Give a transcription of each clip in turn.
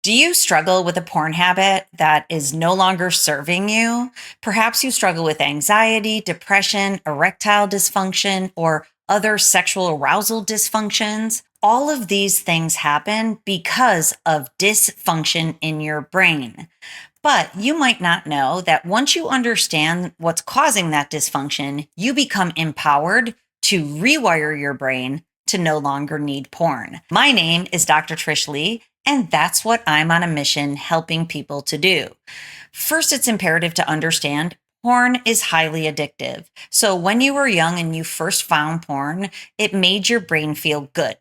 Do you struggle with a porn habit that is no longer serving you? Perhaps you struggle with anxiety, depression, erectile dysfunction, or other sexual arousal dysfunctions. All of these things happen because of dysfunction in your brain. But you might not know that once you understand what's causing that dysfunction, you become empowered to rewire your brain to no longer need porn. My name is Dr. Trish Leigh, and that's what I'm on a mission helping people to do. First, it's imperative to understand porn is highly addictive. So when you were young and you first found porn, it made your brain feel good.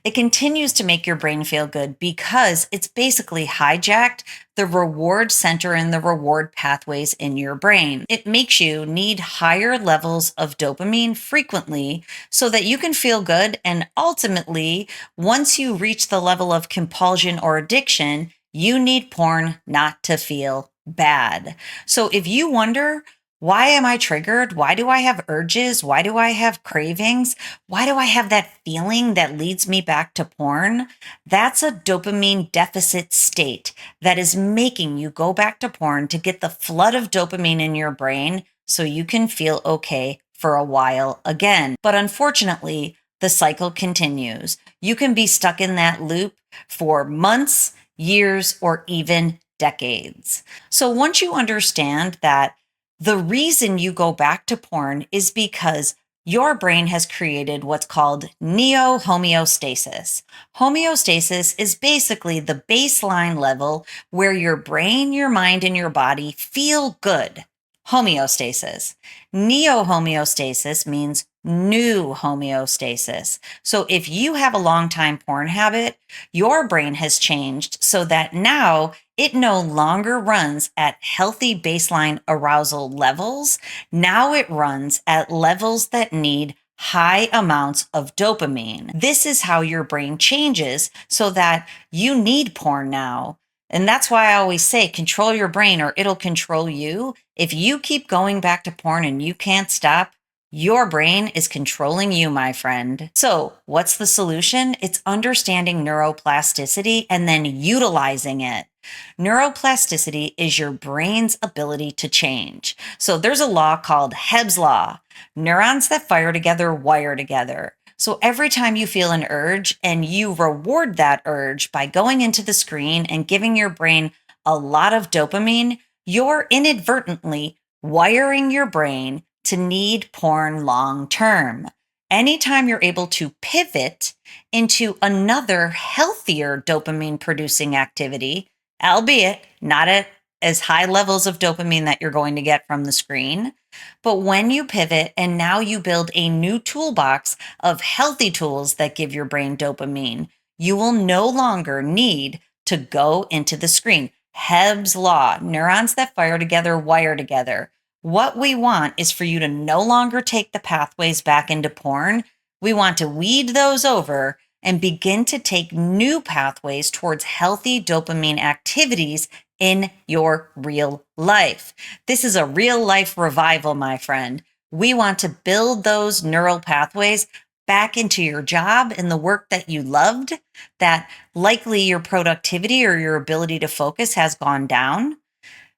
It continues to make your brain feel good because it's basically hijacked the reward center and the reward pathways in your brain. It makes you need higher levels of dopamine frequently so that you can feel good. And ultimately, once you reach the level of compulsion or addiction, you need porn not to feel bad. So if you wonder, why am I triggered? Why do I have urges? Why do I have cravings? Why do I have that feeling that leads me back to porn? That's a dopamine deficit state that is making you go back to porn to get the flood of dopamine in your brain so you can feel okay for a while again. But unfortunately, the cycle continues. You can be stuck in that loop for months, years, or even decades. So once you understand that the reason you go back to porn is because your brain has created what's called neo-homeostasis. Homeostasis is basically the baseline level where your brain, your mind, and your body feel good. Homeostasis. Neo-homeostasis means new homeostasis. So if you have a long time porn habit, your brain has changed so that now it no longer runs at healthy baseline arousal levels. Now it runs at levels that need high amounts of dopamine. This is how your brain changes so that you need porn now. And that's why I always say control your brain or it'll control you. If you keep going back to porn and you can't stop, your brain is controlling you, my friend. So, what's the solution? It's understanding neuroplasticity and then utilizing it. Neuroplasticity is your brain's ability to change. So, there's a law called Hebb's Law. Neurons that fire together wire together. So every time you feel an urge and you reward that urge by going into the screen and giving your brain a lot of dopamine, you're inadvertently wiring your brain to need porn long term. Anytime you're able to pivot into another healthier dopamine producing activity, albeit not at as high levels of dopamine that you're going to get from the screen, but when you pivot and now you build a new toolbox of healthy tools that give your brain dopamine, you will no longer need to go into the screen. Hebb's Law, neurons that fire together wire together. What we want is for you to no longer take the pathways back into porn. We want to weed those over and begin to take new pathways towards healthy dopamine activities in your real life. This is a real life revival, my friend. We want to build those neural pathways back into your job and the work that you loved, that likely your productivity or your ability to focus has gone down.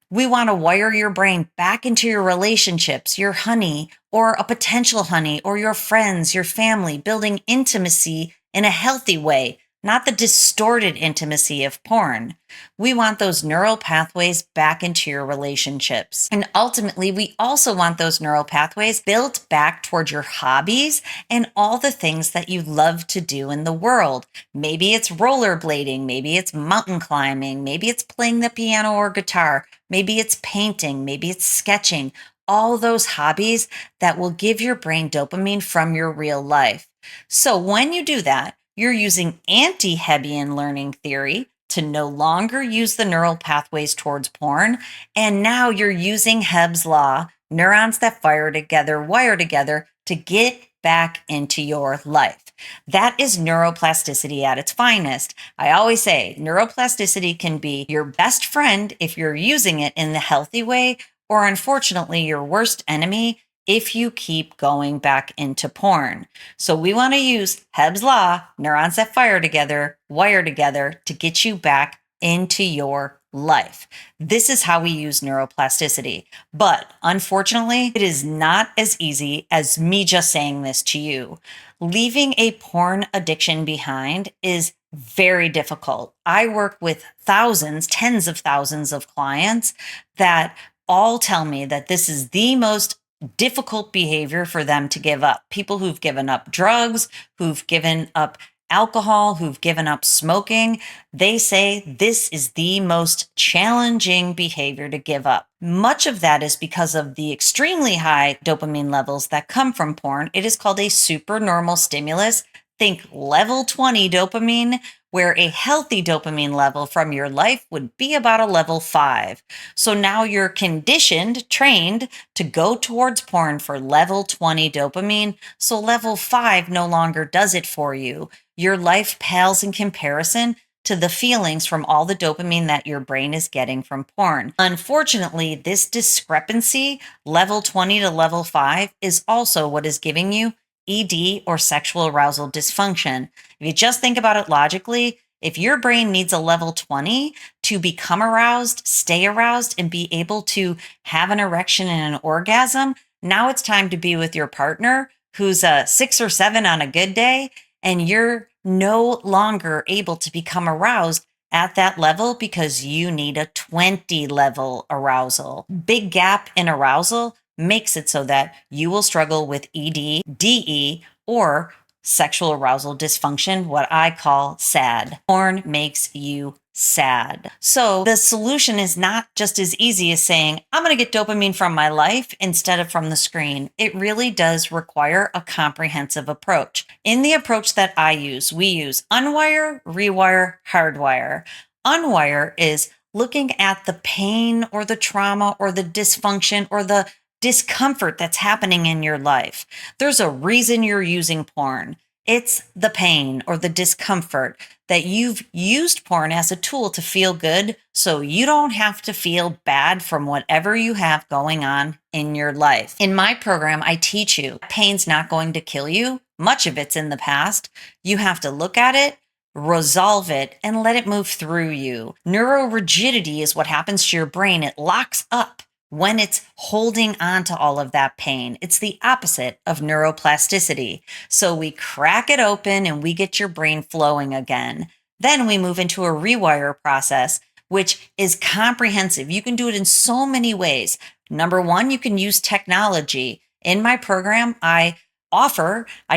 We want to wire your brain back into your relationships, your honey or a potential honey or your friends, your family, building intimacy in a healthy way, not the distorted intimacy of porn. We want those neural pathways back into your relationships. And ultimately, we also want those neural pathways built back towards your hobbies and all the things that you love to do in the world. Maybe it's rollerblading, maybe it's mountain climbing, maybe it's playing the piano or guitar, maybe it's painting, maybe it's sketching. All those hobbies that will give your brain dopamine from your real life. So when you do that, you're using anti-Hebbian learning theory to no longer use the neural pathways towards porn. And now you're using Hebb's Law, neurons that fire together, wire together to get back into your life. That is neuroplasticity at its finest. I always say neuroplasticity can be your best friend if you're using it in the healthy way, or unfortunately, your worst enemy if you keep going back into porn. So we want to use Hebb's Law, neurons that fire together, wire together, to get you back into your life. This is how we use neuroplasticity. But unfortunately, it is not as easy as me just saying this to you. Leaving a porn addiction behind is very difficult. I work with thousands, tens of thousands of clients that all tell me that this is the most difficult behavior for them to give up. People who've given up drugs, who've given up alcohol, who've given up smoking, they say this is the most challenging behavior to give up. Much of that is because of the extremely high dopamine levels that come from porn. It is called a supernormal stimulus. Think level 20 dopamine, where a healthy dopamine level from your life would be about a level 5. So now you're conditioned, trained to go towards porn for level 20 dopamine. So level 5 no longer does it for you. Your life pales in comparison to the feelings from all the dopamine that your brain is getting from porn. Unfortunately, this discrepancy, level 20 to level 5, is also what is giving you ED or sexual arousal dysfunction. If you just think about it logically, if your brain needs a level 20 to become aroused, stay aroused, and be able to have an erection and an orgasm, now it's time to be with your partner who's a 6 or 7 on a good day, and you're no longer able to become aroused at that level because you need a 20 level arousal. Big gap in arousal makes it so that you will struggle with ED, DE, or sexual arousal dysfunction, what I call SAD. Porn makes you sad. So the solution is not just as easy as saying, I'm going to get dopamine from my life instead of from the screen. It really does require a comprehensive approach. In the approach that I use, we use unwire, rewire, hardwire. Unwire is looking at the pain or the trauma or the dysfunction or the discomfort that's happening in your life. There's a reason you're using porn. It's the pain or the discomfort that you've used porn as a tool to feel good so you don't have to feel bad from whatever you have going on in your life. In my program, I teach you pain's not going to kill you. Much of it's in the past. You have to look at it, resolve it, and let it move through you. Neurorigidity is what happens to your brain. It locks up when it's holding on to all of that pain. It's the opposite of neuroplasticity. So we crack it open and we get your brain flowing again. Then we move into a rewire process, which is comprehensive. You can do it in so many ways. Number one, you can use technology. In my program, I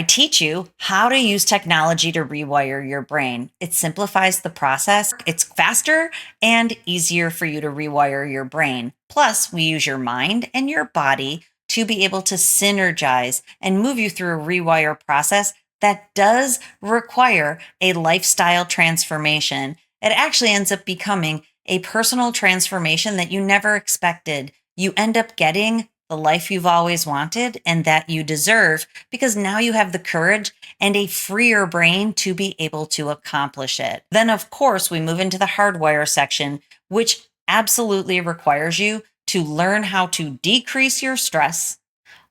teach you how to use technology to rewire your brain. It simplifies the process. It's faster and easier for you to rewire your brain. Plus, we use your mind and your body to be able to synergize and move you through a rewire process that does require a lifestyle transformation. It actually ends up becoming a personal transformation that you never expected. You end up getting the life you've always wanted and that you deserve because now you have the courage and a freer brain to be able to accomplish it. Then, of course, we move into the hardwire section, which absolutely requires you to learn how to decrease your stress,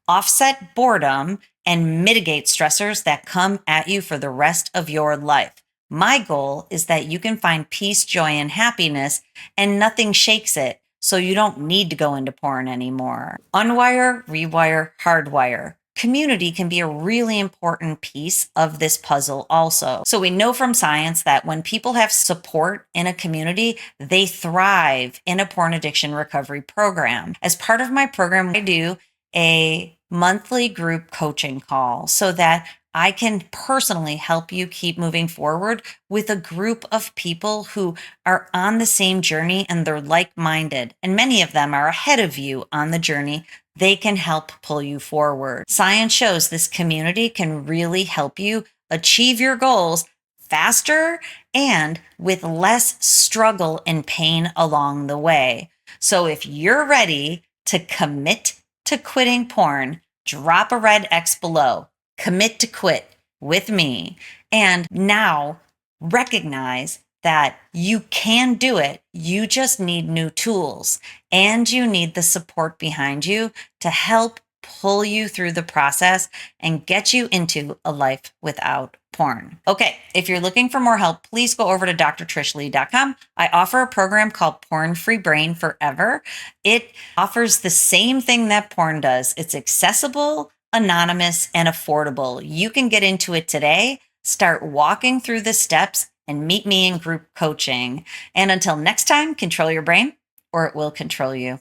offset boredom, and mitigate stressors that come at you for the rest of your life. My goal is that you can find peace, joy, and happiness, and nothing shakes it. So you don't need to go into porn anymore. Unwire, rewire, hardwire. Community can be a really important piece of this puzzle also. So we know from science that when people have support in a community, they thrive in a porn addiction recovery program. As part of my program, I do a monthly group coaching call so that I can personally help you keep moving forward with a group of people who are on the same journey and they're like-minded. And many of them are ahead of you on the journey. They can help pull you forward. Science shows this community can really help you achieve your goals faster and with less struggle and pain along the way. So if you're ready to commit to quitting porn, drop a red X below. Commit to quit with me. And now recognize that you can do it. You just need new tools and you need the support behind you to help pull you through the process and get you into a life without porn. Okay, if you're looking for more help, please go over to drtrishleigh.com. I offer a program called Porn Free Brain Forever. It offers the same thing that porn does. It's accessible, anonymous, and affordable. You can get into it today, start walking through the steps, and meet me in group coaching. And until next time, control your brain or it will control you.